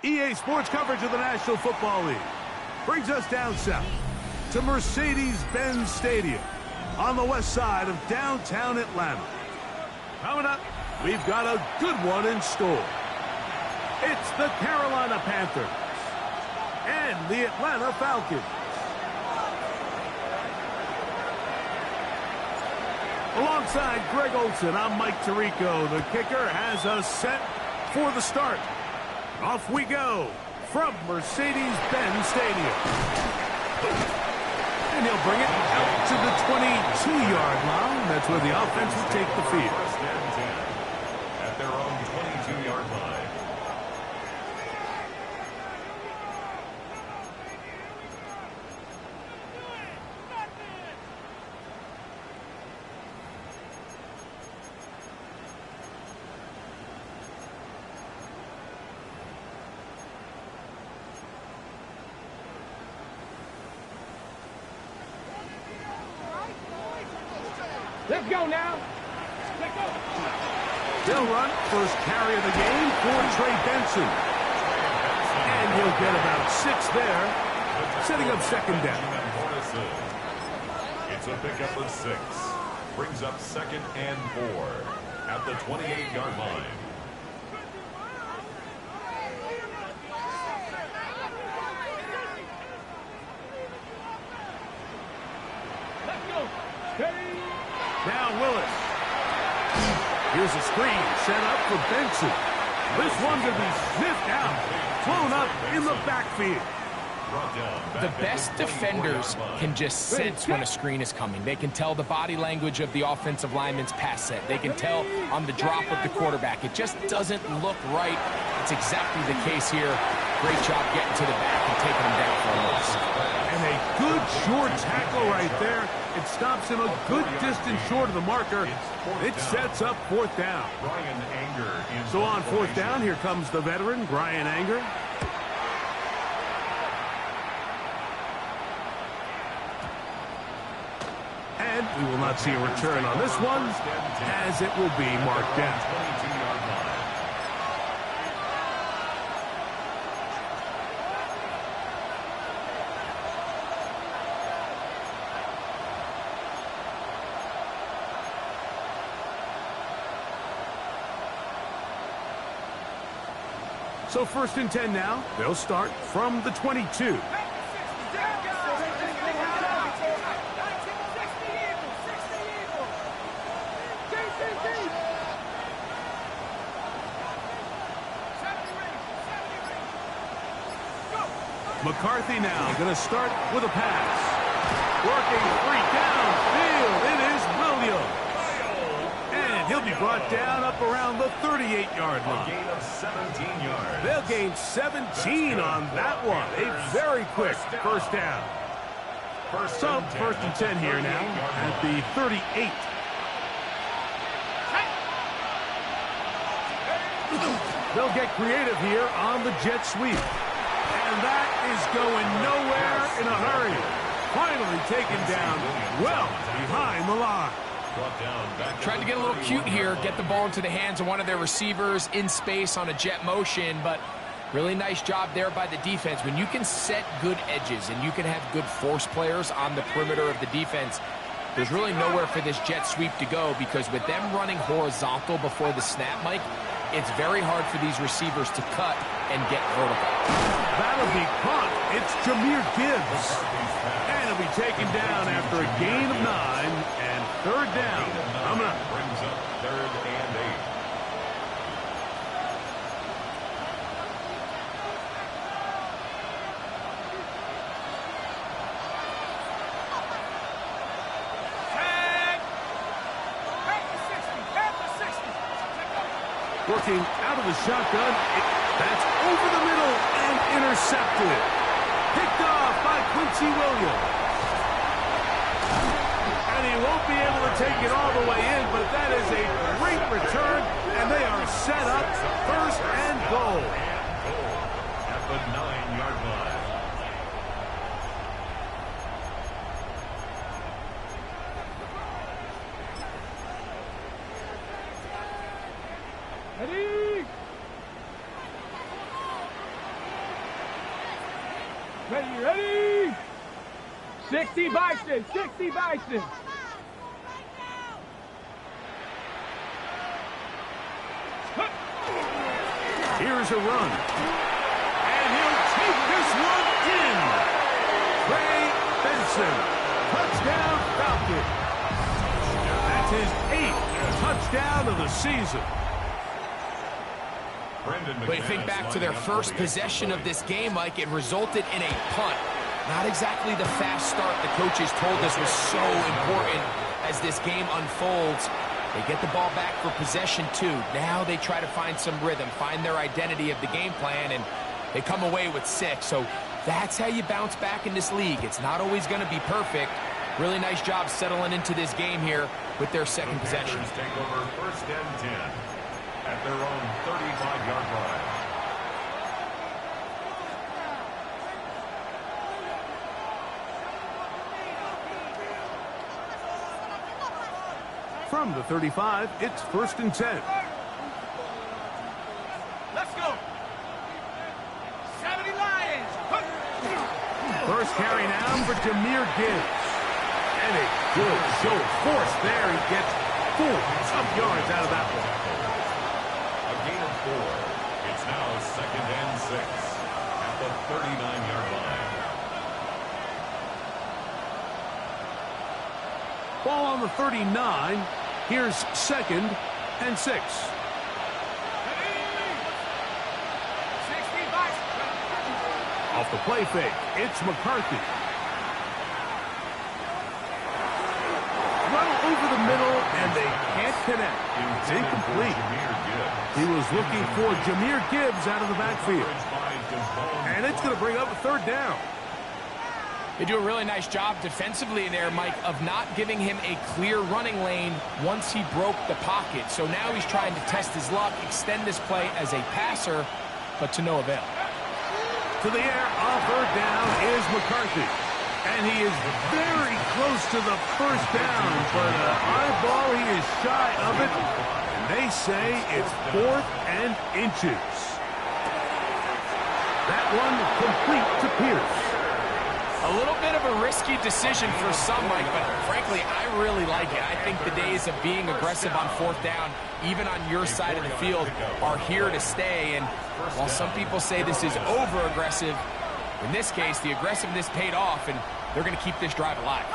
EA Sports coverage of the National Football League brings us down south to Mercedes-Benz Stadium on the west side of downtown Atlanta. Coming up, we've got a good one in store. It's the Carolina Panthers and the Atlanta Falcons. Alongside Greg Olson, I'm Mike Tirico. The kicker has us set for the start. Off we go from Mercedes-Benz Stadium. And he'll bring it out to the 22-yard line. That's where the offense will take the field. First and 10 at their own 22-yard line. Let's go now. They'll run first carry of the game for Trey Benson. And he'll get about 6 there, setting up second down. It's a pickup of 6. Brings up 2nd and 4 at the 28-yard line. Now Willis. Here's a screen set up for Benson. This one to be sniffed out. Thrown up in the backfield. The best defenders can just sense when a screen is coming. They can tell the body language of the offensive lineman's pass set. They can tell on the drop of the quarterback. It just doesn't look right. It's exactly the case here. Great job getting to the back and taking him down for a loss. And a good short tackle right there. It stops him a good distance short of the marker. It sets up 4th down. So on 4th down, here comes the veteran, Brian Anger. And we will not see a return on this one, as it will be marked down. So 1st and 10 now. They'll start from the 22. McCarthy now going to start with a pass. Working 3 downfield. It is Williams. And he'll be brought down up around the 38-yard line. A gain of 17 yards. They'll gain 17 on that one. A very quick first down. So 1st and 10 here now at the 38. They'll get creative here on the jet sweep. And that is going nowhere in a hurry. Finally taken down well behind the line. Tried to get a little cute here, get the ball into the hands of one of their receivers in space on a jet motion, but really nice job there by the defense. When you can set good edges and you can have good force players on the perimeter of the defense, there's really nowhere for this jet sweep to go, because with them running horizontal before the snap, Mike, it's very hard for these receivers to cut and get vertical. That'll be caught. It's Jahmyr Gibbs. And he'll be taken down after a gain of 9 and 3rd down. Coming up. Brings up 3rd and 8. Working out of the shotgun. That's over the middle and intercepted. Picked off by Quincy Williams. And he won't be able to take it all the way in, but that is a great return, and they are set up first and goal. At the 9-yard line. Ready, ready! 60 Bison, 60 Bison! Here's a run. And he'll take this one in. Trey Benson. Touchdown Falcons. That's his 8th touchdown of the season. But you think back to their first possession of this game, Mike, it resulted in a punt. Not exactly the fast start the coaches told us was so important as this game unfolds. They get the ball back for possession 2. Now they try to find some rhythm, find their identity of the game plan, and they come away with 6. So that's how you bounce back in this league. It's not always going to be perfect. Really nice job settling into this game here with their second possession. Take over first and 10 at their own 35-yard line. From the 35, it's first and 10. Let's go! 70 Lions! First carry now for Jahmyr Gibbs. And a good show of force there. He gets 4 yards out of that one. A gain of 4. It's now second and 6 at the 39-yard line. Ball on the 39. Here's second and 6. Off the play fake, it's McCarthy. Run over the middle, and they can't connect. It's incomplete. He was looking for Jahmyr Gibbs out of the backfield. And it's going to bring up a third down. They do a really nice job defensively there, Mike, of not giving him a clear running lane once he broke the pocket. So now he's trying to test his luck, extend this play as a passer, but to no avail. To the air, on third down is McCarthy. And he is very close to the first down, but eyeball, he is shy of it. And they say it's 4th and inches. That one complete to Pierce. A little bit of a risky decision for some, Mike, but frankly, I really like it. I think the days of being aggressive on 4th down, even on your side of the field, are here to stay. And while some people say this is over-aggressive, in this case, the aggressiveness paid off, and they're going to keep this drive alive.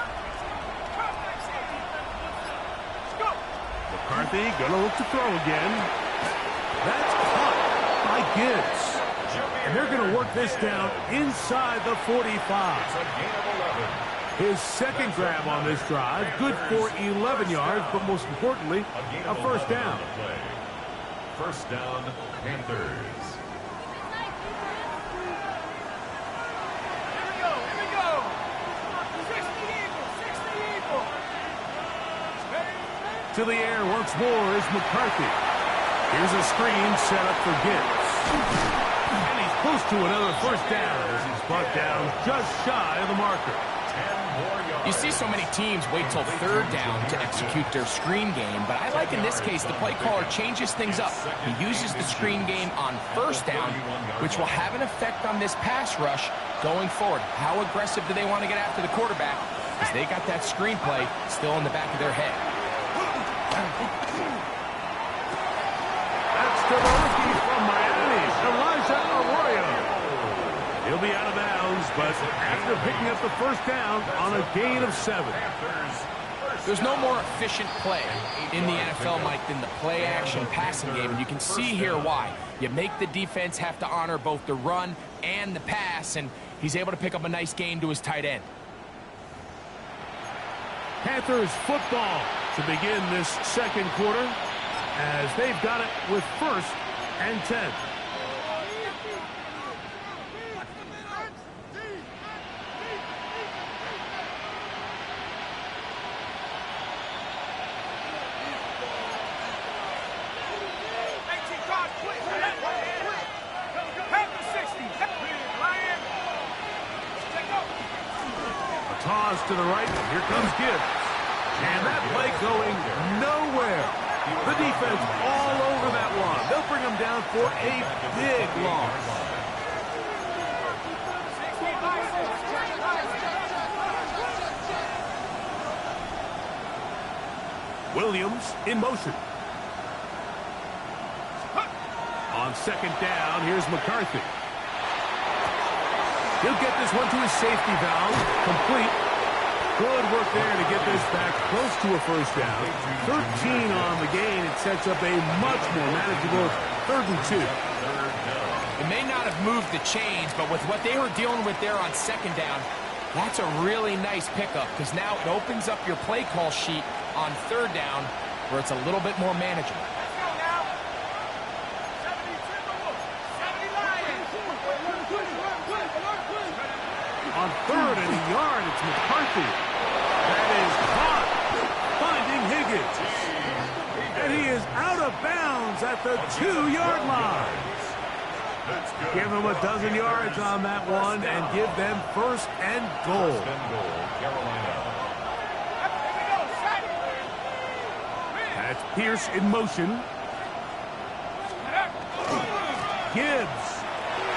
McCarthy going to look to throw again. That's caught by Gibbs. And they're going to work this down inside the 45. His second grab on this drive, good for 11 yards, but most importantly, a first down. First down, Panthers. Here we go! 60 Eagle! To the air once more is McCarthy. Here's a screen set up for Gibbs. And he's close to another first down as he's brought down just shy of the marker. You see so many teams wait till third down to execute their screen game, but I like in this case the play caller changes things up. He uses the screen game on first down, which will have an effect on this pass rush going forward. How aggressive do they want to get after the quarterback? Because they got that screen play still in the back of their head. That's the rookie from Miami, Elijah Arroyo. He'll be out of bounds, but after picking up the first down on a gain of 7. There's no more efficient play in the NFL, Mike, than the play-action passing game, and you can see here why. You make the defense have to honor both the run and the pass, and he's able to pick up a nice gain to his tight end. Panthers football to begin this second quarter as they've got it with first and 10. to the right. Here comes Gibbs. And that play going nowhere. The defense all over that one. They'll bring him down for a big loss. Williams in motion. On second down, here's McCarthy. He'll get this one to his safety valve. Complete. Good work there to get this back close to a first down. 13 on the gain. It sets up a much more manageable 3rd and 2. It may not have moved the chains, but with what they were dealing with there on second down, that's a really nice pickup because now it opens up your play call sheet on 3rd down where it's a little bit more manageable. On 3rd and a yard, it's McCarthy. That is caught, finding Higgins. And he is out of bounds at the 2-yard line. Give him a dozen yards on that one and give them 1st and goal. That's Pierce in motion. Gibbs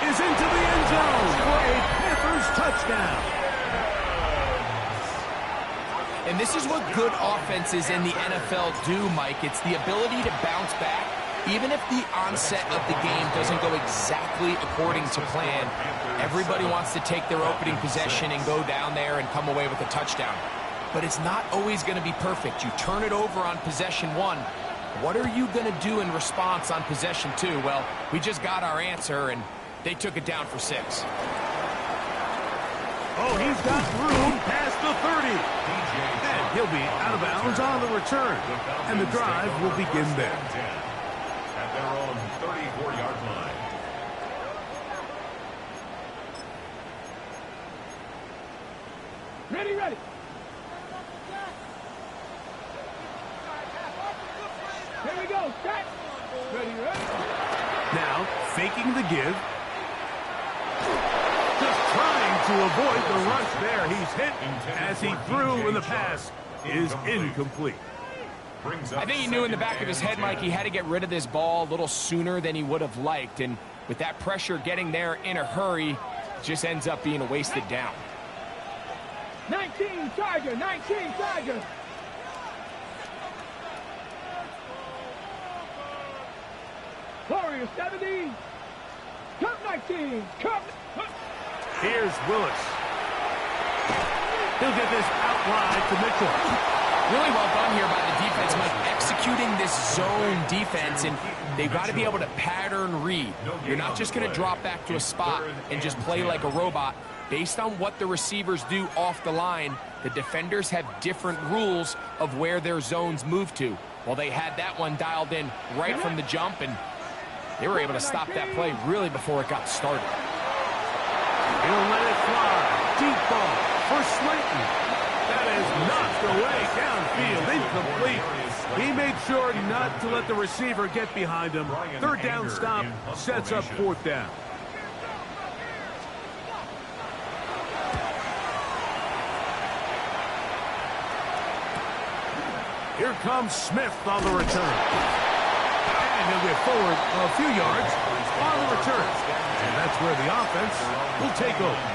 is into the end zone for a Panthers touchdown. And this is what good offenses in the NFL do, Mike. It's the ability to bounce back. Even if the onset of the game doesn't go exactly according to plan, everybody wants to take their opening possession and go down there and come away with a touchdown. But it's not always going to be perfect. You turn it over on possession 1. What are you going to do in response on possession 2? Well, we just got our answer, and they took it down for 6. Oh, he's got room past the 30. And he'll be out of bounds on the return. And the drive will begin there. At their own 34-yard line. Ready, ready. Here we go, set. Ready, ready. Now, faking the give. Just trying to avoid the rush there. He's hit as he threw, and the pass is incomplete. I think he knew in the back of his head, Mike, he had to get rid of this ball a little sooner than he would have liked. And with that pressure getting there in a hurry, it just ends up being a wasted down. 19 Tiger, 19 Tiger. Warrior 70. Cup 19. Cup. Here's Willis. He'll get this out wide to Mitchell. Really well done here by the defense, Mike, executing this zone defense, and they've got to be able to pattern read. You're not just going to drop back to a spot and just play like a robot. Based on what the receivers do off the line, the defenders have different rules of where their zones move to. Well, they had that one dialed in right from the jump, and they were able to stop that play really before it got started. He'll let it fly. Deep ball for Slayton. That is knocked away downfield, incomplete. He made sure not to let the receiver get behind him. 3rd down stop sets up 4th down. Here comes Smith on the return. And he'll get forward a few yards on the return. And that's where the offense will take over.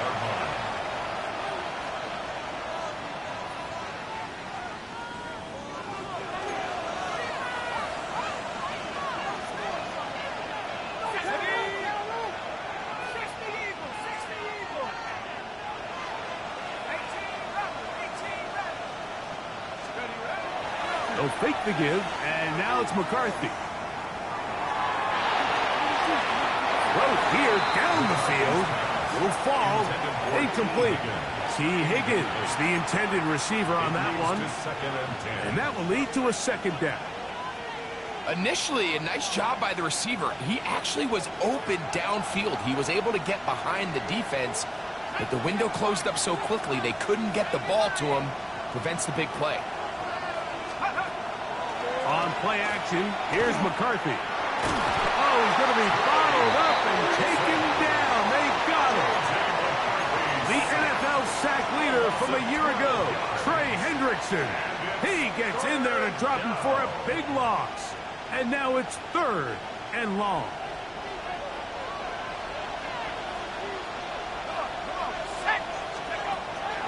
They'll fake the give, and now it's McCarthy. Throw here down the field. Will fall. Incomplete. T. Higgins, the intended receiver on that one. And that will lead to a 2nd down. Initially, a nice job by the receiver. He actually was open downfield. He was able to get behind the defense, but the window closed up so quickly they couldn't get the ball to him. Prevents the big play. On play action, here's McCarthy. Oh, he's going to be bottled up and taken down. They got him. The NFL sack leader from a year ago, Trey Hendrickson. He gets in there to drop him for a big loss. And now it's 3rd and long.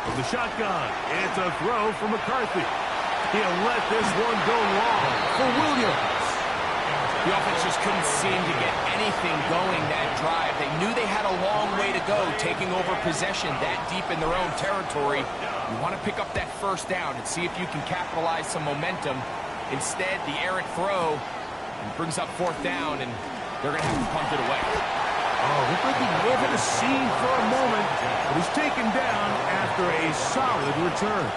From the shotgun, it's a throw for McCarthy. He'll let this one go long for Williams. The offense just couldn't seem to get anything going that drive. They knew they had a long way to go taking over possession that deep in their own territory. You want to pick up that first down and see if you can capitalize some momentum. Instead, the errant throw brings up 4th down, and they're going to have to punt it away. Oh, looked like he lived a scene for a moment, but he's taken down after a solid return.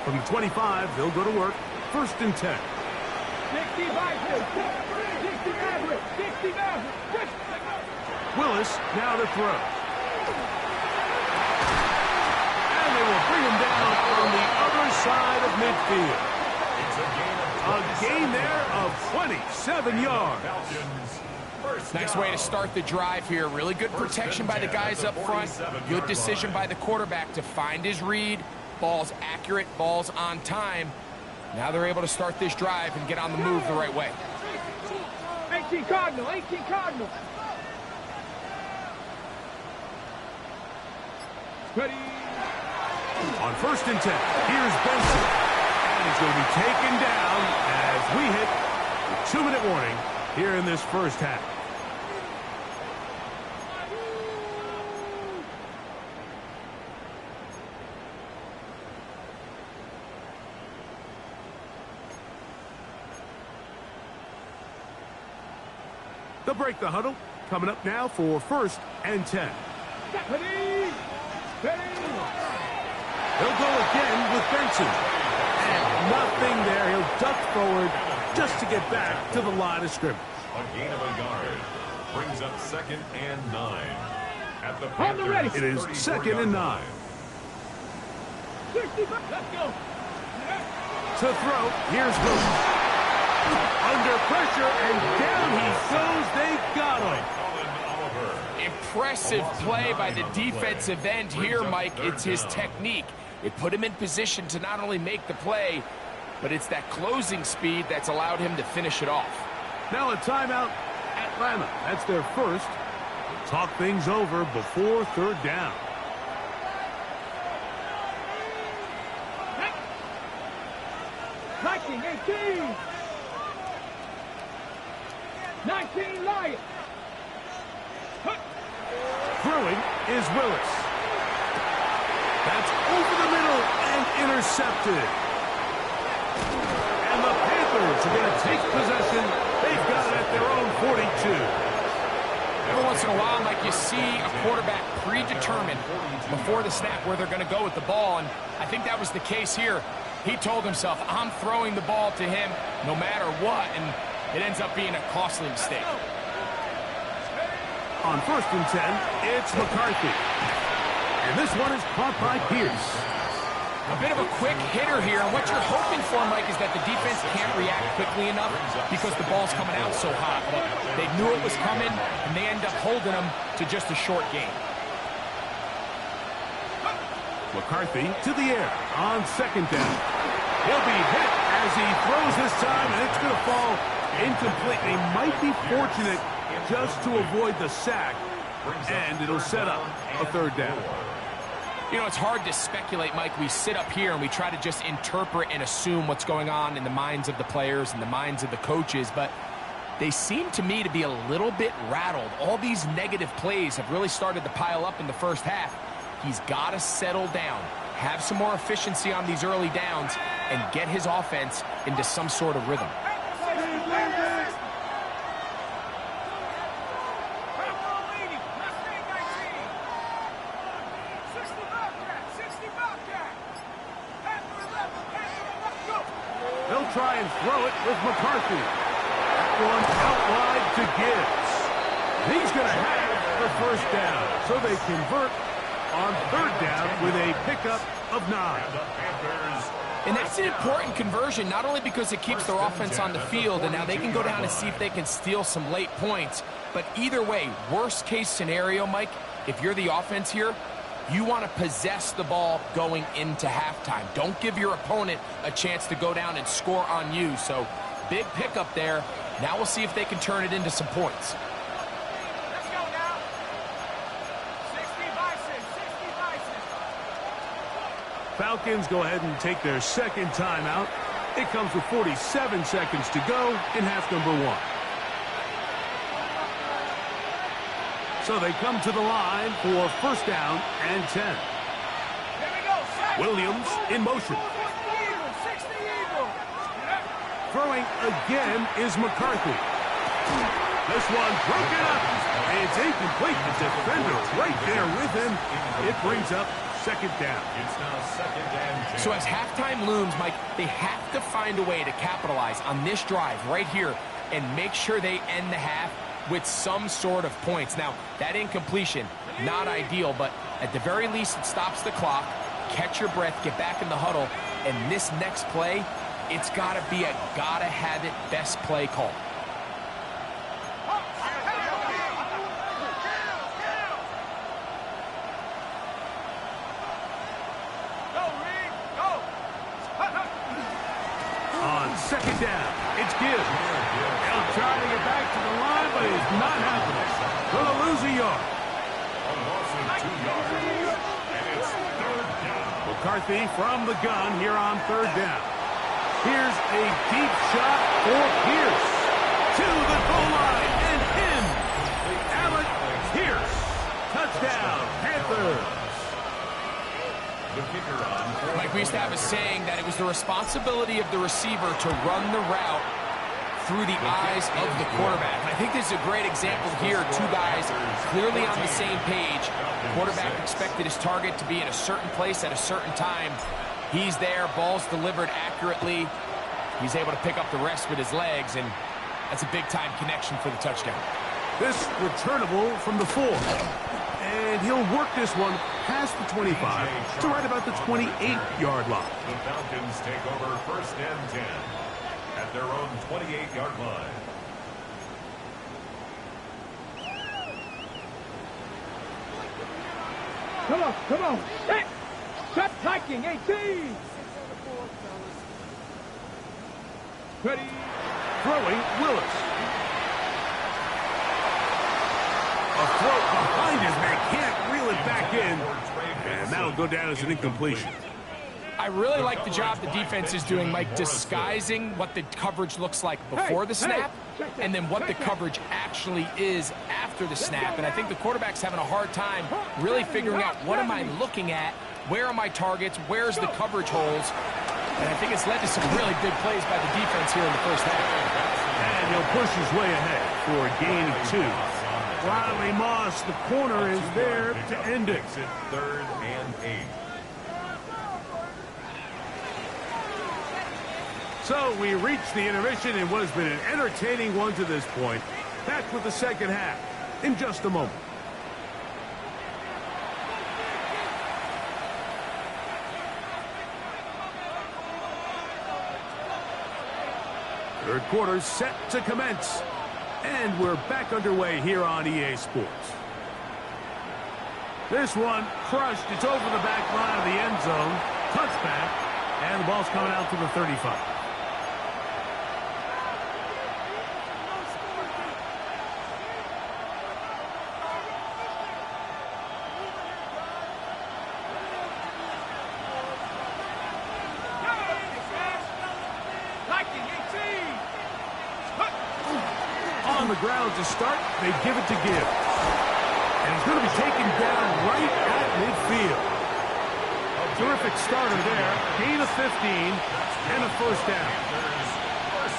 From the 25, they'll go to work. 1st and 10. 60 Vikings. 60 Maverick. 60 Maverick. Willis now to throw. And they will bring him down on the other side of midfield. A gain there of 27 yards. Nice way to start the drive here. Really good protection by the guys up front. Good decision by the quarterback to find his read. Ball's accurate, ball's on time. Now they're able to start this drive and get on the move the right way. 18 Cardinal, 18 Cardinal. Ready. On 1st and 10, here's Benson. And he's going to be taken down as we hit the 2-minute warning here in this first half. They'll break the huddle. Coming up now for 1st and 10. Ready. Ready. He'll go again with Benson. And nothing there. He'll duck forward just to get back to the line of scrimmage. A gain of a yard brings up 2nd and 9. At the On the ready. Panthers' It is 2nd and 9. 60. Let's go. To throw, here's Wilson. Under pressure, and down he goes. They got him. Impressive play by the defensive end here, Mike. It's his technique. It put him in position to not only make the play, but it's that closing speed that's allowed him to finish it off. Now a timeout, Atlanta. That's their first. Talk things over before 3rd down. Viking, 18. 19 Lions. Throwing is Willis. That's over the middle and intercepted. And the Panthers are going to take possession. They've got it at their own 42. Every once in a while, Mike, you see a quarterback predetermined before the snap where they're going to go with the ball, and I think that was the case here. He told himself, I'm throwing the ball to him no matter what, and it ends up being a costly mistake. On 1st and 10, it's McCarthy. And this one is caught by Pierce. A bit of a quick hitter here, and what you're hoping for, Mike, is that the defense can't react quickly enough because the ball's coming out so hot. But they knew it was coming, and they end up holding them to just a short gain. McCarthy to the air on 2nd down. He'll be hit as he throws this time, and it's going to fall incomplete. They might be fortunate just to avoid the sack, and it'll set up a 3rd down. You know, it's hard to speculate, Mike. We sit up here and we try to just interpret and assume what's going on in the minds of the players and the minds of the coaches, but they seem to me to be a little bit rattled. All these negative plays have really started to pile up in the first half. He's got to settle down, have some more efficiency on these early downs, and get his offense into some sort of rhythm. They'll try and throw it with McCarthy. That one out wide to Gibbs. He's going to have the 1st down. So they convert on 3rd down with a pickup of 9. And that's an important conversion, not only because it keeps their offense on the field, and now they can go down and see if they can steal some late points. But either way, worst case scenario, Mike, if you're the offense here, you want to possess the ball going into halftime. Don't give your opponent a chance to go down and score on you. So big pickup there. Now we'll see if they can turn it into some points. Let's go now. 60 by 6. Falcons go ahead and take their second timeout. It comes with 47 seconds to go in half number 1. So they come to the line for first down and 10. Here we go. Williams in motion. 60 Eagle. Throwing again is McCarthy. This one broken up. It's incomplete. The defender right there with him. It brings up second down. It's now second and 10. So as halftime looms, Mike, they have to find a way to capitalize on this drive right here and make sure they end the half with some sort of points. Now, that incompletion, not ideal, but at the very least, it stops the clock. Catch your breath, get back in the huddle, and this next play, it's got to be a gotta-have-it best play call. On second down, it's Gibbs. He'll try to get back to the line, but it's not happening. Gonna lose a yard. A loss of 2 yards. And it's third down. McCarthy from the gun here on third down. Here's a deep shot for Pierce. To the goal line and in. Alec Pierce. Touchdown, Panthers. The kicker on. Like we used to have a saying that it was the responsibility of the receiver to run the route through the eyes of the quarterback. And I think this is a great example here. Two guys clearly on the same page. The quarterback expected his target to be in a certain place at a certain time. He's there, ball's delivered accurately. He's able to pick up the rest with his legs, and that's a big-time connection for the touchdown. This returnable from the 4. And he'll work this one past the 25 to right about the 28-yard line. The Falcons take over first and 10 at their own 28-yard line. Come on. Shot hiking, 18. Ready. Throwing, Willis. A throw behind his man, can't reel it back in. And that'll go down as an incompletion. I really like the job the defense is doing, Mike, disguising what the coverage looks like before the snap and then what the coverage actually is after the snap. And I think the quarterback's having a hard time really figuring out what am I looking at, where are my targets, where's the coverage holes. And I think it's led to some really big plays by the defense here in the first half. And he'll push his way ahead for a gain of 2. Riley Moss, the corner, is there to end it. Third and 8. So we reach the intermission in what has been an entertaining one to this point. Back with the second half in just a moment. Third quarter set to commence. And we're back underway here on EA Sports. This one crushed. It's over the back line of the end zone. Touchback. And the ball's coming out to the 35. On the ground to start, they give it to Gibbs. And he's going to be taken down right at midfield. A terrific starter there. Gain of 15 and a first down.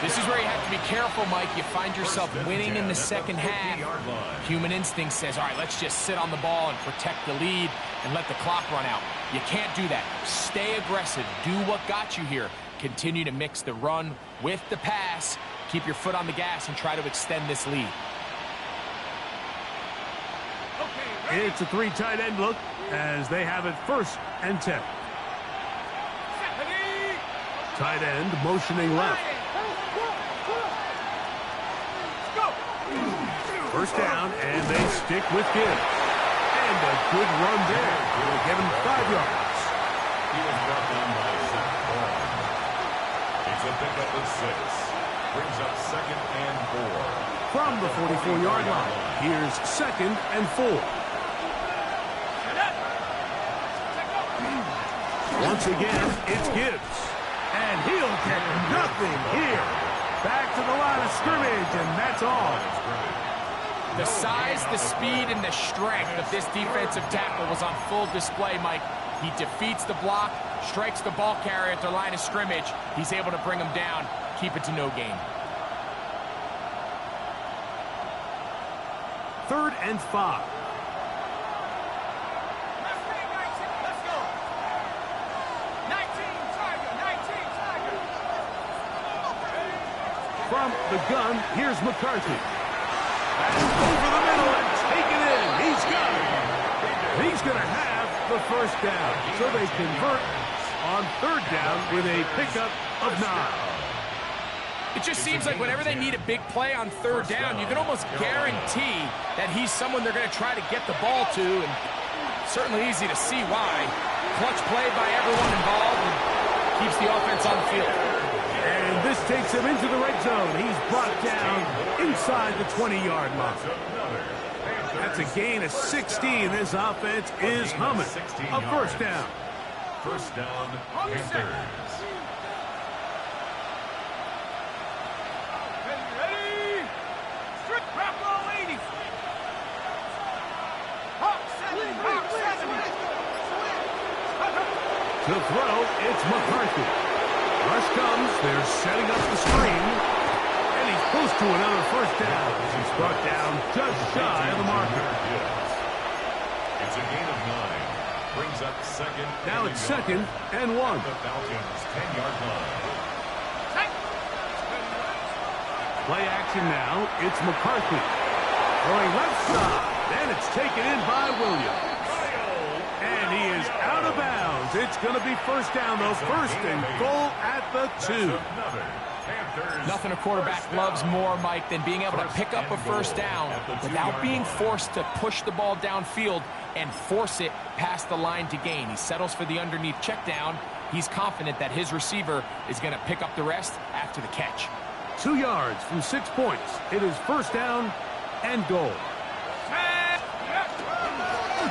This is where you have to be careful, Mike. You find yourself winning in the second half. Human instinct says, all right, let's just sit on the ball and protect the lead and let the clock run out. You can't do that. Stay aggressive. Do what got you here. Continue to mix the run with the pass. Keep your foot on the gas and try to extend this lead. It's a 3 tight end look as they have it first and 10. Tight end motioning left. First down, and they stick with Gibbs. And a good run there. Will get him 5 yards. He was brought down by Zach Ball. It's a pickup of 6. Brings up 2nd and 4. From the 44-yard line, here's 2nd and 4. Once again, it's Gibbs. And he'll get nothing here. Back to the line of scrimmage, and that's all. The size, the speed, and the strength of this defensive tackle was on full display, Mike. He defeats the block, strikes the ball carrier at the line of scrimmage. He's able to bring him down, keep it to no gain. 3rd and 5. From the gun, here's McCarthy. Over the middle and take it in. He's got it. He's going to have the first down. So they convert on 3rd down with a pickup of 9. It just seems like whenever they need a big play on 3rd down, you can almost guarantee that he's someone they're going to try to get the ball to, and certainly easy to see why. Clutch play by everyone involved and keeps the offense on the field. And this takes him into the red zone. He's brought down inside the 20-yard line. That's a gain of 16. This offense is humming. A first down. First down, Panthers. Ready? Strict back all 80. Hawk 7, Hawk 7. To throw, it's McCarthy. Rush comes. They're setting up the screen. And he's close to another first down. He's brought down just shy of the marker. It's a gain of 9. Brings up 2nd. Now it's 2nd and 1. The Falcons 10-yard line. Play action now. It's McCarthy. Going left side. And it's taken in by Williams. And he is out of bounds. It's going to be first down, though. 1st and goal at the 2. Nothing a quarterback loves more, Mike, than being able to pick up a first down without being forced to push the ball downfield and force it past the line to gain. He settles for the underneath check down. He's confident that his receiver is going to pick up the rest after the catch. 2 yards from 6 points. It is first down and goal.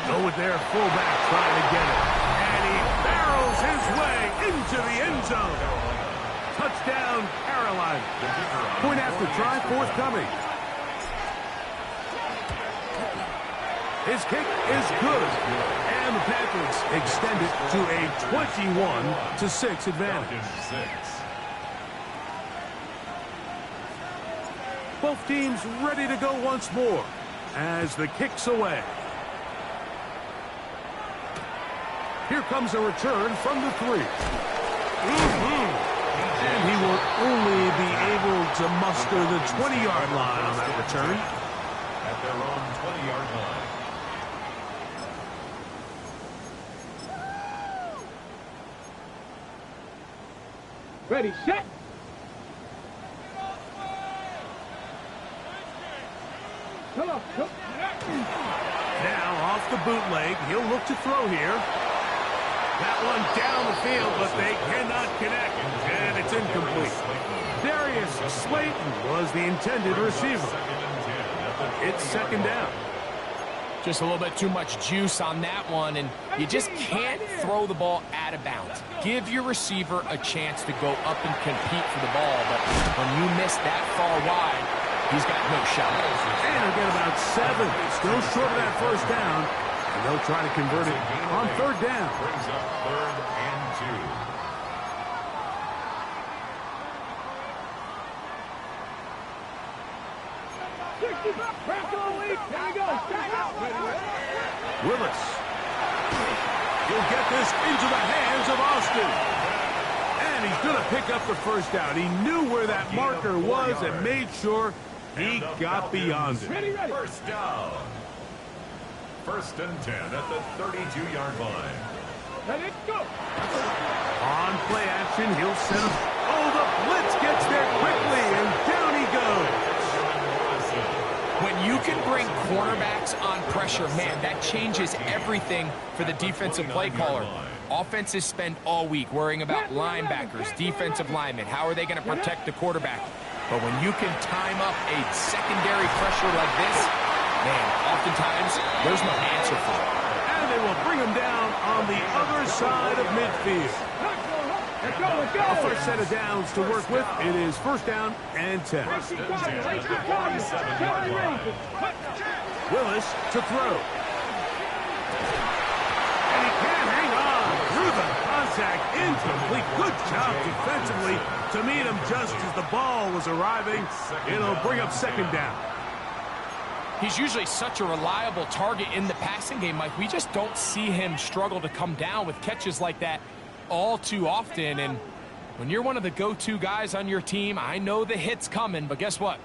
Go with their fullback trying to get it. And he barrels his way into the end zone. Touchdown, Carolina. Point after try forthcoming. His kick is good. And the Panthers extend it to a 21-6 advantage. Both teams ready to go once more as the kick's away. Here comes a return from the 3. And he will only be able to muster the 20-yard line on that return. At their own 20-yard line. Ready, set. Come on, come. Now off the bootleg, he'll look to throw here. That one down the field, but they cannot connect, and it's incomplete. Darius Slayton was the intended receiver. It's 2nd down. Just a little bit too much juice on that one, and you just can't throw the ball out of bounds. Give your receiver a chance to go up and compete for the ball, but when you miss that far wide, he's got no shot. And he'll get about 7. Still short of that first down. And they'll try to convert it on 3rd down. Brings up 3rd and 2. Willis. He'll get this into the hands of Austin. And he's going to pick up the first down. He knew where that marker was and made sure he got beyond it. First down. 1st and 10 at the 32-yard line. Let it go. On play action. He'll set him. Oh, the blitz gets there quickly, and down he goes. When you can bring cornerbacks on pressure, man, that changes everything for the defensive play caller. Offenses spend all week worrying about linebackers, defensive linemen. How are they going to protect the quarterback? But when you can time up a secondary pressure like this, man, oftentimes there's no answer for it. And they will bring him down on the other side of midfield. Let's go. A first set of downs to work with. It is first down and 10. Willis to throw. And he can't hang on through the contact. Incomplete. Good job defensively to meet him just as the ball was arriving. It'll bring up second down. He's usually such a reliable target in the passing game, Mike. We just don't see him struggle to come down with catches like that all too often. And when you're one of the go-to guys on your team, I know the hit's coming, but guess what?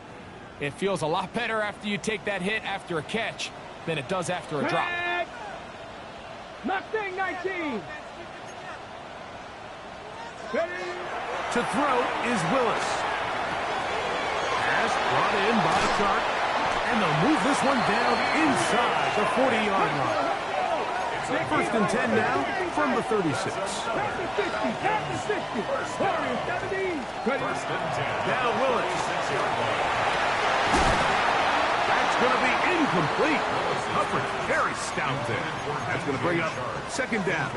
It feels a lot better after you take that hit after a catch than it does after a drop. Mustang 19. To throw is Willis. Pass brought in by Chark. And they'll move this one down inside the 40-yard line. First and 10 now from the 36. Past the 60. Warriors 17. Now Willis. That's going to be incomplete. Coverage very stout there. That's going to bring up second down.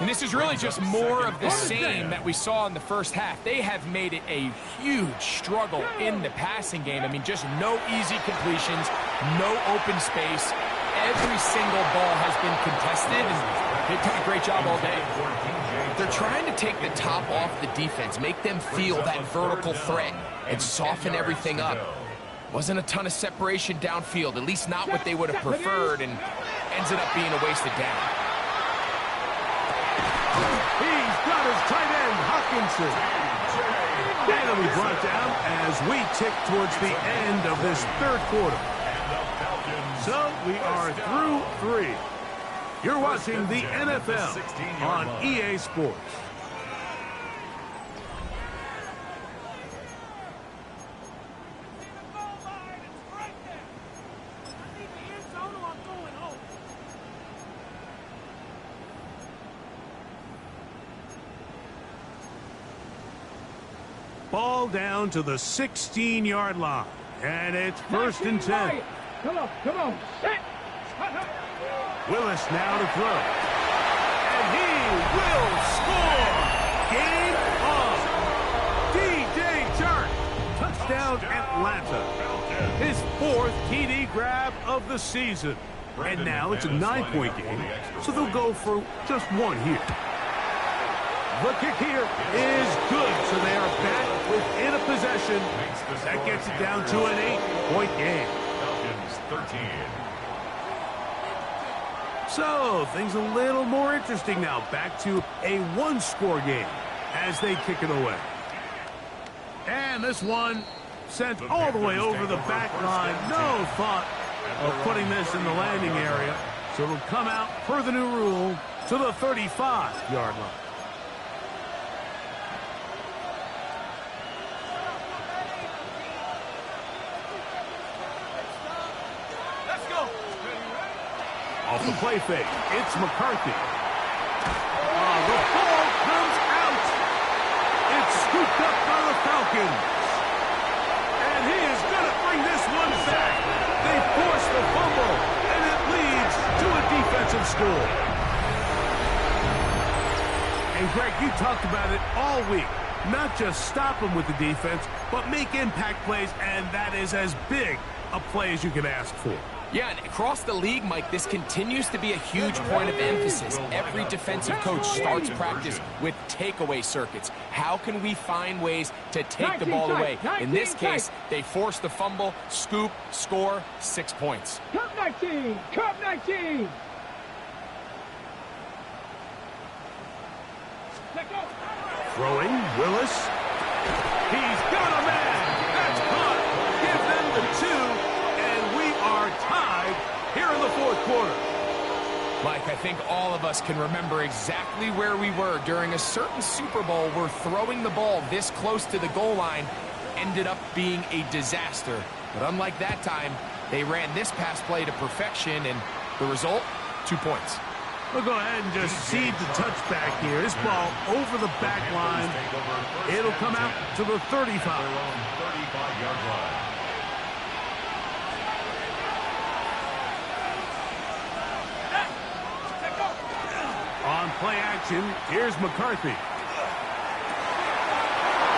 And this is really just more of the same that we saw in the first half. They have made it a huge struggle in the passing game. I mean, just no easy completions, no open space. Every single ball has been contested, and they've done a great job all day. They're trying to take the top off the defense, make them feel that vertical threat, and soften everything up. Wasn't a ton of separation downfield, at least not what they would have preferred, and ends up being a wasted down. He's got his tight end, Hawkinson. And he'll be brought down as we tick towards the end of this third quarter. So we are through 3. You're watching the NFL on EA Sports. Ball down to the 16-yard line. And it's first and 10. Come on. Set. Willis now to throw. And he will score. Game on. DJ Chark. Touchdown Atlanta. His 4th TD grab of the season. And now it's a 9-point game, so they'll go for just 1 here. The kick here is good, so they are back within a possession. That gets it down to an 8-point game. Falcons 13. So, things a little more interesting now. Back to a 1-score game as they kick it away. And this one sent all the way over the back line. No thought of putting this in the landing area. So it'll come out per the new rule to the 35-yard line. Off the play fake, it's McCarthy. The ball comes out. It's scooped up by the Falcons. And he is going to bring this one back. They force the fumble, and it leads to a defensive score. And Greg, you talked about it all week. Not just stop them with the defense, but make impact plays, and that is as big a play as you can ask for. Yeah, and across the league, Mike, this continues to be a huge point of emphasis. Every defensive coach starts practice with takeaway circuits. How can we find ways to take the ball away? In this case, they force the fumble, scoop, score, 6 points. Cup 19! Cup 19! Throwing, Willis. He's got a man. That's caught. Give them the 2. Tied here in the fourth quarter. Mike, I think all of us can remember exactly where we were during a certain Super Bowl where throwing the ball this close to the goal line ended up being a disaster. But unlike that time, they ran this pass play to perfection, and the result, 2 points. We'll go ahead and just seed the touchback here. This ball over the back line. It'll come out to the 35. On play action, here's McCarthy.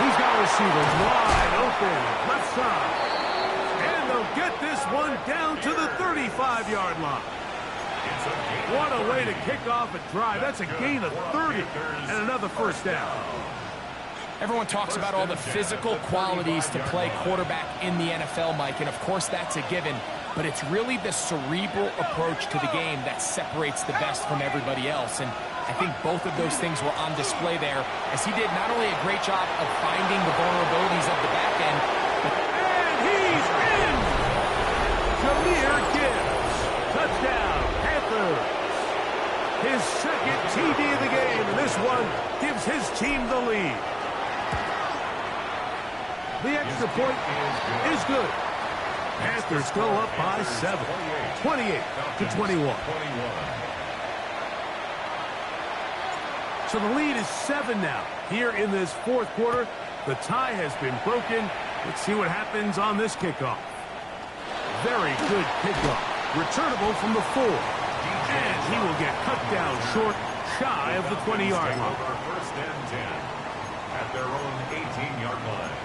He's got receivers wide open, left side. And they'll get this one down to the 35-yard line. What a way to kick off a drive. That's a gain of 30 and another first down. Everyone talks about all the physical qualities to play quarterback in the NFL, Mike, and of course that's a given. But it's really the cerebral approach to the game that separates the best from everybody else. And I think both of those things were on display there, as he did not only a great job of finding the vulnerabilities of the back end, but... And he's in! Jahmyr Gibbs. Touchdown, Panthers. His second TD of the game, and this one gives his team the lead. The extra point is good. Panthers go up by 7, 28-21. So the lead is 7 now. Here in this fourth quarter, the tie has been broken. Let's see what happens on this kickoff. Very good kickoff. Returnable from the 4. And he will get cut down short, shy of the 20-yard line. First and 10 at their own 18-yard line.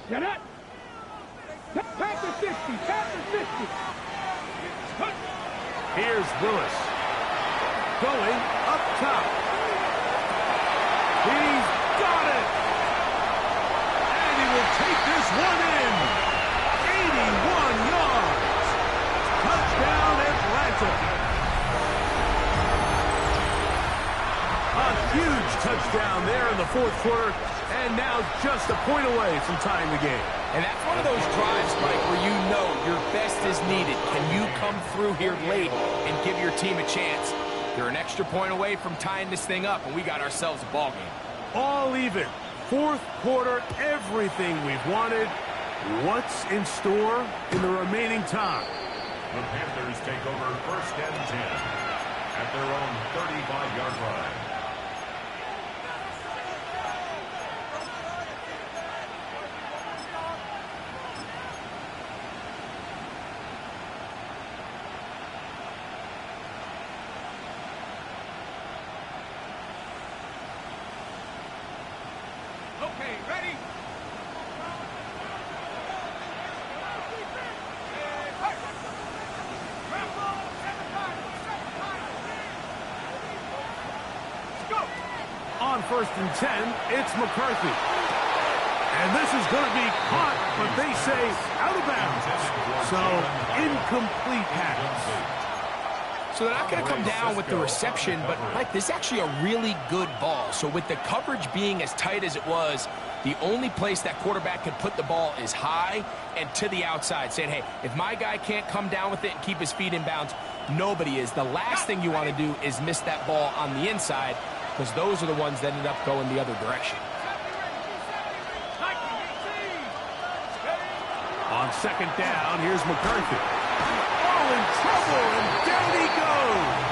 Get it! Panthers 60! Panthers 60! Here's Willis. Going up top. He's got it! And he will take this one in. 81 yards. Touchdown, Atlanta. A huge touchdown there in the fourth quarter. And now just a point away from tying the game. And that's one of those drives, Mike, where you know your best is needed. Can you come through here late and give your team a chance? You're an extra point away from tying this thing up, and we got ourselves a ball game. All even. Fourth quarter, everything we've wanted. What's in store in the remaining time? The Panthers take over first and 10 at their own 35-yard line. Okay, ready? On first and 10, it's McCarthy. And this is going to be caught, but they say out of bounds. So, incomplete pass. So they're not going to come down with the reception, but, Mike, this is actually a really good ball. So with the coverage being as tight as it was, the only place that quarterback can put the ball is high and to the outside, saying, hey, if my guy can't come down with it and keep his feet in bounds, nobody is. The last thing you want to do is miss that ball on the inside, because those are the ones that ended up going the other direction. On second down, here's McCarthy. Oh, in trouble, and down he goes.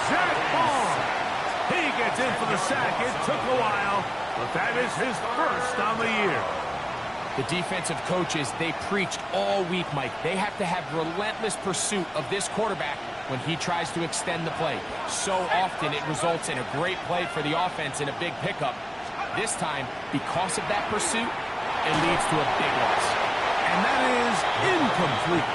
Zach Ball. He gets in for the sack. It took a while, but that is his first on the year. The defensive coaches, they preached all week, Mike. They have to have relentless pursuit of this quarterback when he tries to extend the play. So often it results in a great play for the offense and a big pickup. This time, because of that pursuit, it leads to a big loss. And that is incomplete.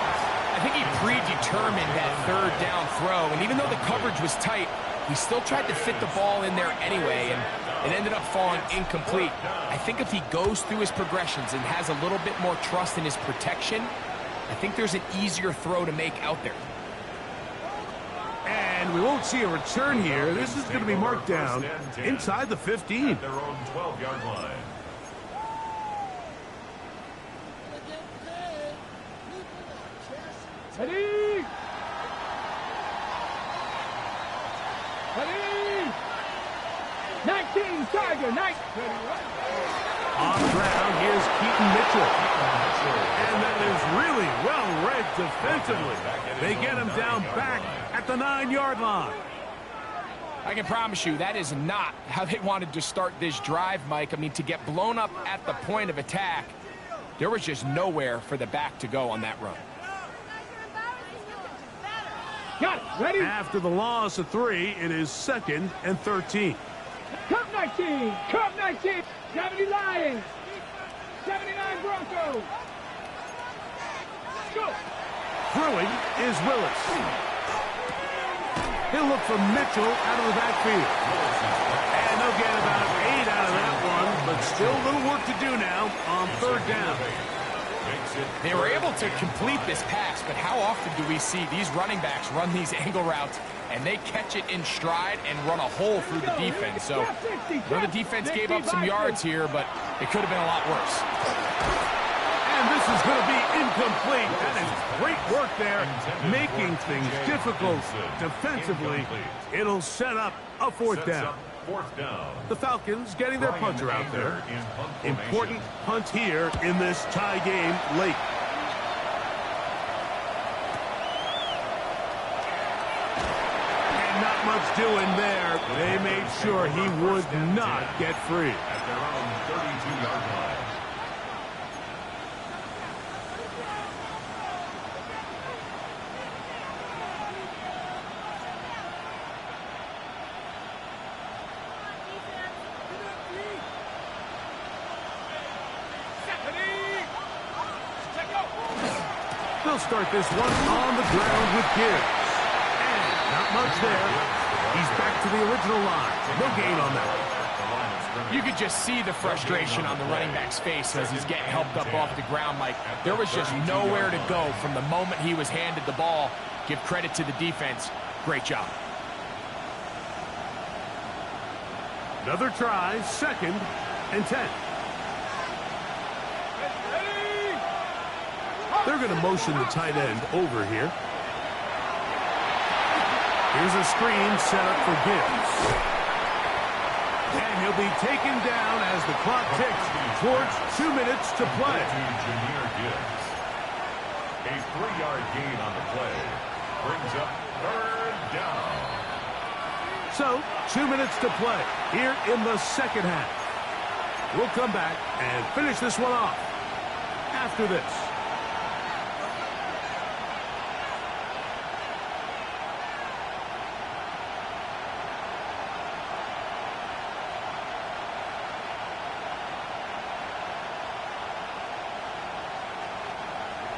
I think he predetermined that third down throw, and even though the coverage was tight, he still tried to fit the ball in there anyway, and it ended up falling incomplete. I think if he goes through his progressions and has a little bit more trust in his protection, I think there's an easier throw to make out there. And we won't see a return here. This is going to be marked down inside the 15. At their own 12-yard line. Ready? Ready? 19, Tiger, 19. On the ground, here's Keaton Mitchell. And that is really well read defensively. They get him down back at the 9-yard line. I can promise you that is not how they wanted to start this drive, Mike. I mean, to get blown up at the point of attack, there was just nowhere for the back to go on that run. Got it. Ready? After the loss of 3, it is 2nd and 13. Cup 19. Cup 19. 70 Lions. 79 Broncos. Go. Throwing is Willis. He'll look for Mitchell out of the backfield. And they'll get about 8 out of that one, but still a little work to do now on 3rd down. They were able to complete this pass, but how often do we see these running backs run these angle routes and they catch it in stride and run a hole through the defense? So the defense gave up some yards here, but it could have been a lot worse. And this is going to be incomplete. That is great work there, making things difficult defensively. It'll set up a 4th down. The Falcons getting their punter out there. Important punt here in this tie game late. And not much doing there. They made sure he would not get free. At their own 32-yard line. They'll start this one on the ground with Gibbs. And not much there. He's back to the original line. No gain on that. You could just see the frustration on the running back's face as he's getting helped up off the ground, Mike. There was just nowhere to go from the moment he was handed the ball. Give credit to the defense. Great job. Another try, 2nd and 10. They're going to motion the tight end over here. Here's a screen set up for Gibbs. And he'll be taken down as the clock ticks towards 2 minutes to play. A 3-yard gain on the play brings up 3rd down. So, 2 minutes to play here in the 2nd half. We'll come back and finish this one off after this.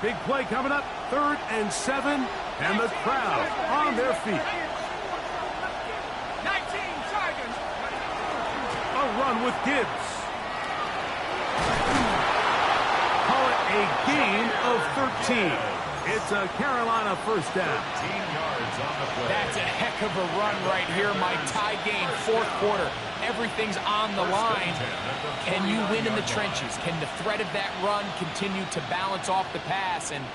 Big play coming up, 3rd and 7, and the crowd on their feet. 19 Tigers. A run with Gibbs. Call it a gain of 13. It's a Carolina 1st down. 13 yards on the play. That's a heck of a run right here, Mike. Tie game, 4th quarter. Everything's on the line. Can you win in the trenches? Can the threat of that run continue to balance off the pass? And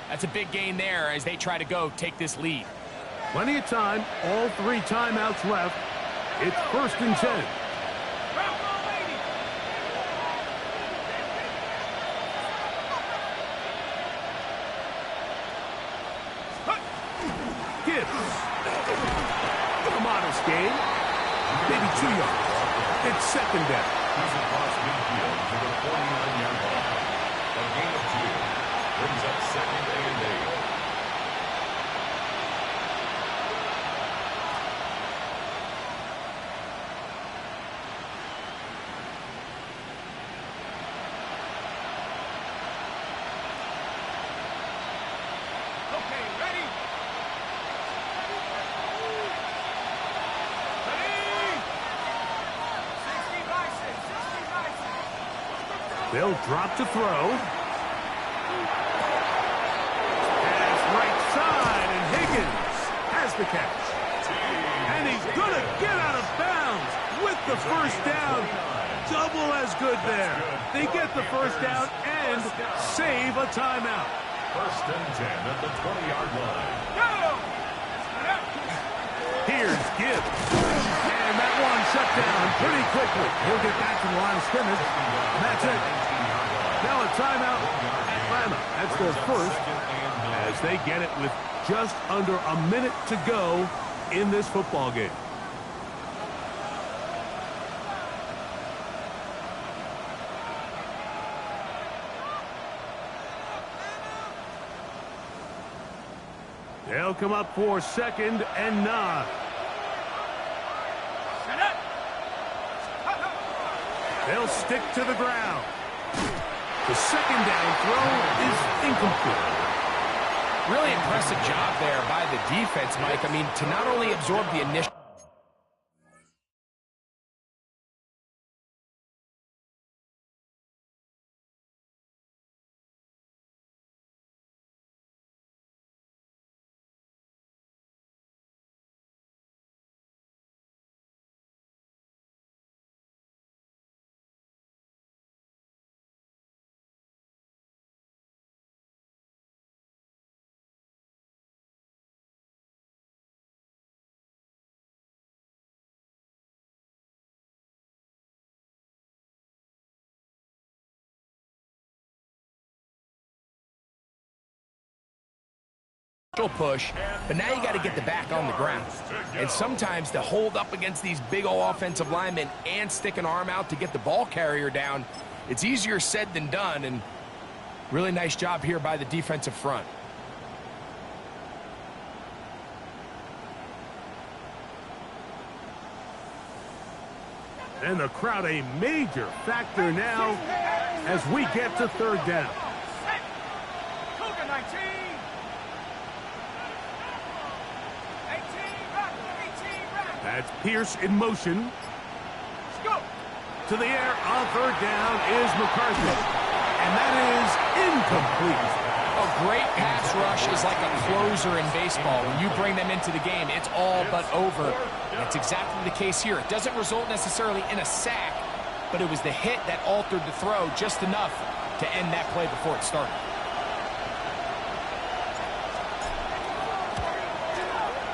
that's a big gain there as they try to go take this lead. Plenty of time. All 3 timeouts left. It's 1st and 10. Gibbs. A modest gain. Maybe 2 yards. It's 2nd down. He's across midfield to the 49-yard line. A gain of 2 brings up 2nd and 8. They'll drop to throw. Pass right side, and Higgins has the catch. And he's going to get out of bounds with the first down. Double as good there. They get the first down and save a timeout. First and 10 at the 20-yard line. Here's Gibbs. And that one shut down pretty quickly. He'll get back to the line of scrimmage. And that's it. Now a timeout. Atlanta. That's their first. As they get it with just under a minute to go in this football game. They'll come up for 2nd and 9. They'll stick to the ground. The second down throw is incomplete. Really impressive job there by the defense, Mike. I mean, to not only absorb the initial... push, but now you got to get the back on the ground. And sometimes to hold up against these big old offensive linemen and stick an arm out to get the ball carrier down, it's easier said than done, and really nice job here by the defensive front. And the crowd a major factor now as we get to 3rd down. That's Pierce in motion. To the air on 3rd down is McCarthy. And that is incomplete. A great pass rush is like a closer in baseball. When you bring them into the game, it's all but over. That's exactly the case here. It doesn't result necessarily in a sack, but it was the hit that altered the throw just enough to end that play before it started.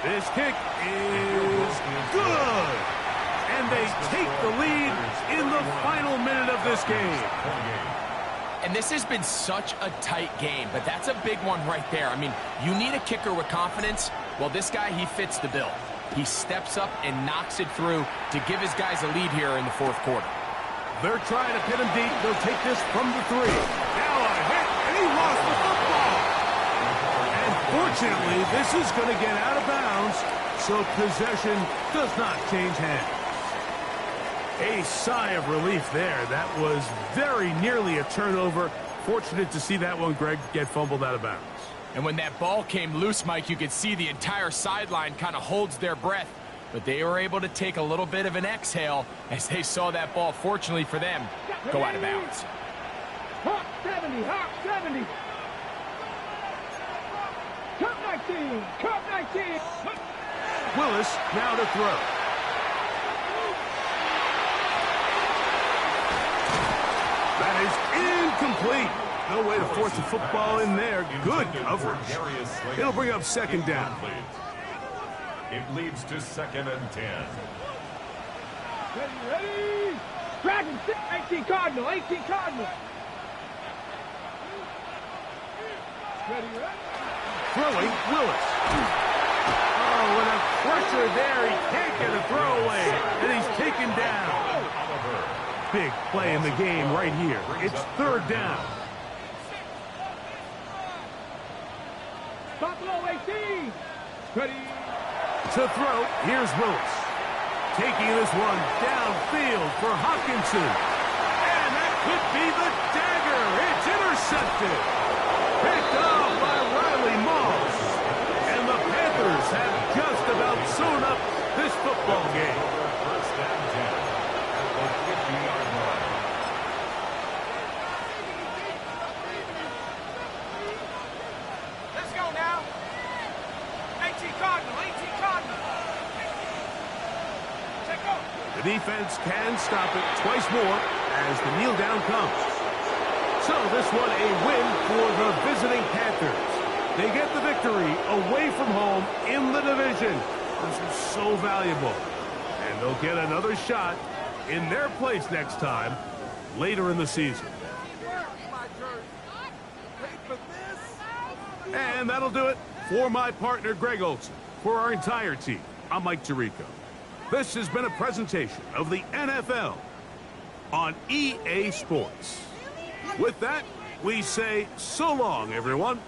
This kick is good. And they take the lead in the final minute of this game. And this has been such a tight game, but that's a big one right there. I mean, you need a kicker with confidence. Well, this guy, he fits the bill. He steps up and knocks it through to give his guys a lead here in the 4th quarter. They're trying to pin him deep. They'll take this from the 3. Now a hit, and he lost the football. And fortunately, this is going to get out of bounds, so possession does not change hands. A sigh of relief there. That was very nearly a turnover. Fortunate to see that one, Greg, get fumbled out of bounds. And when that ball came loose, Mike, you could see the entire sideline kind of holds their breath. But they were able to take a little bit of an exhale as they saw that ball, fortunately for them, go out of bounds. Hawk 70, Hawk 70. Cut 19, cut 19. Willis now to throw. That is incomplete. No way to force the football in there. Good coverage. It'll bring up 2nd down. It leads to 2nd and 10. Ready? Dragon 18 Cardinal, 18 Cardinal. Ready? Throwing, Willis. Oh, with a pressure there, he can't get a throwaway, and he's taken down. Big play in the game right here. It's 3rd down. Buffalo 18. Ready? To throw, here's Willis. Taking this one downfield for Hawkinson. And that could be the dagger. It's intercepted. Picked off by Riley Moss. And the Panthers have just about sewn up this football game. The defense can stop it twice more as the kneel down comes. So this one a win for the visiting Panthers. They get the victory away from home in the division. This is so valuable. And they'll get another shot in their place next time later in the season. And that'll do it for my partner, Greg Olson. For our entire team, I'm Mike Tirico. This has been a presentation of the NFL on EA Sports. With that, we say so long, everyone.